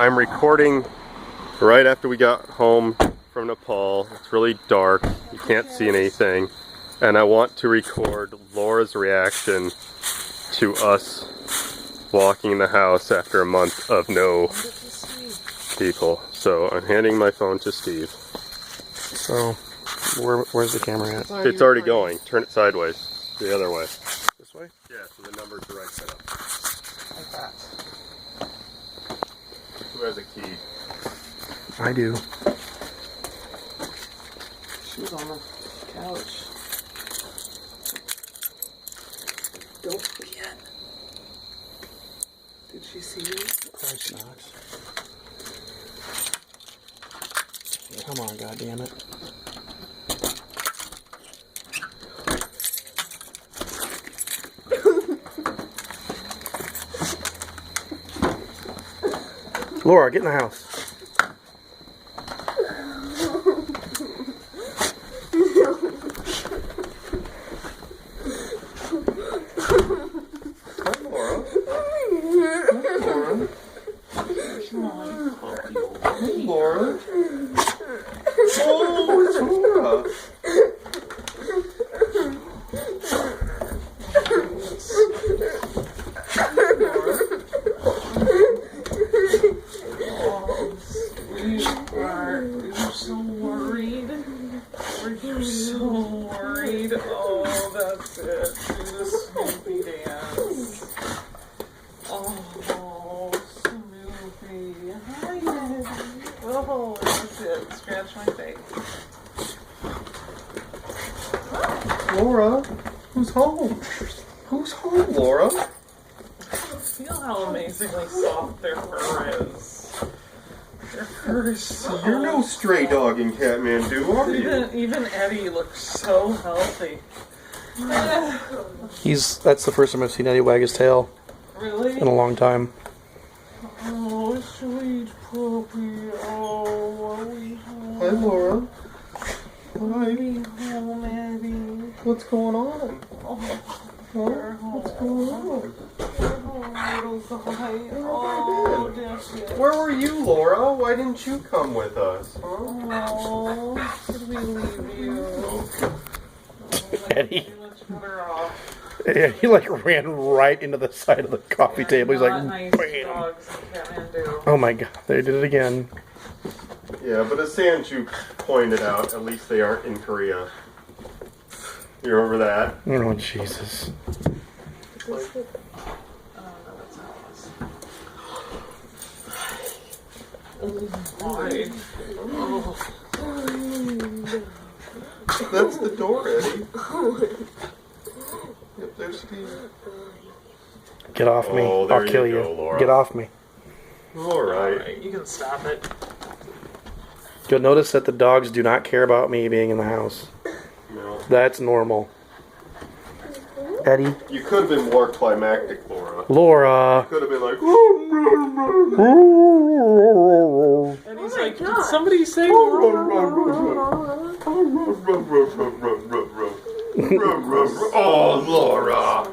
I'm recording right after we got home from Nepal. It's really dark, you can't see anything, and I want to record Laura's reaction to us walking in the house after a month of no people. So I'm handing my phone to Steve. So, where's the camera at? It's already going. Turn it sideways, the other way. This way? Yeah, so the numbers are right set up. Like that. Who has a key? I do. She was on the couch. Don't forget. Did she see you? Of course not. Come on, goddammit. Laura, get in the house. Hi, Laura. Laura. Laura. Oh, it's Laura. You're so worried. You're so worried. Oh, that's it. Do the Snoopy dance. Oh, Snoopy. Hi, Daddy. Oh, that's it. Scratch my face. Laura, who's home? Who's home, Laura? Feel how amazingly soft their fur is. Their fur is so You're no stray dog in Kathmandu, are you? Even Eddie looks so healthy. That's the first time I've seen Eddie wag his tail Really? in a long time. Oh, sweet puppy. Oh, are we home? Hi, Laura. Are we home, Eddie? What's going on? Oh, Huh? What's going on? little guy. Oh, that's it. Where were you, Laura? Why didn't you come with us? Huh? Oh, did we leave you? Eddie. Let's put her off. Yeah, he like ran right into the side of the coffee table. He's like, Not nice bam. dogs in Kathmandu. Oh my god, they did it again. Yeah, but as Sanju pointed out, at least they aren't in Korea. You remember that? Oh, Jesus. Why? That's the door, Eddie. Yep, there's Steve. Get off me. Oh, there I'll kill you you. go, Laura. Get off me. Alright. Alright, you can stop it. You'll notice that the dogs do not care about me being in the house. No. That's normal. Eddie. You could have been more climactic, Laura. Laura. Could have been like, And he's like, did somebody say? Oh, Laura.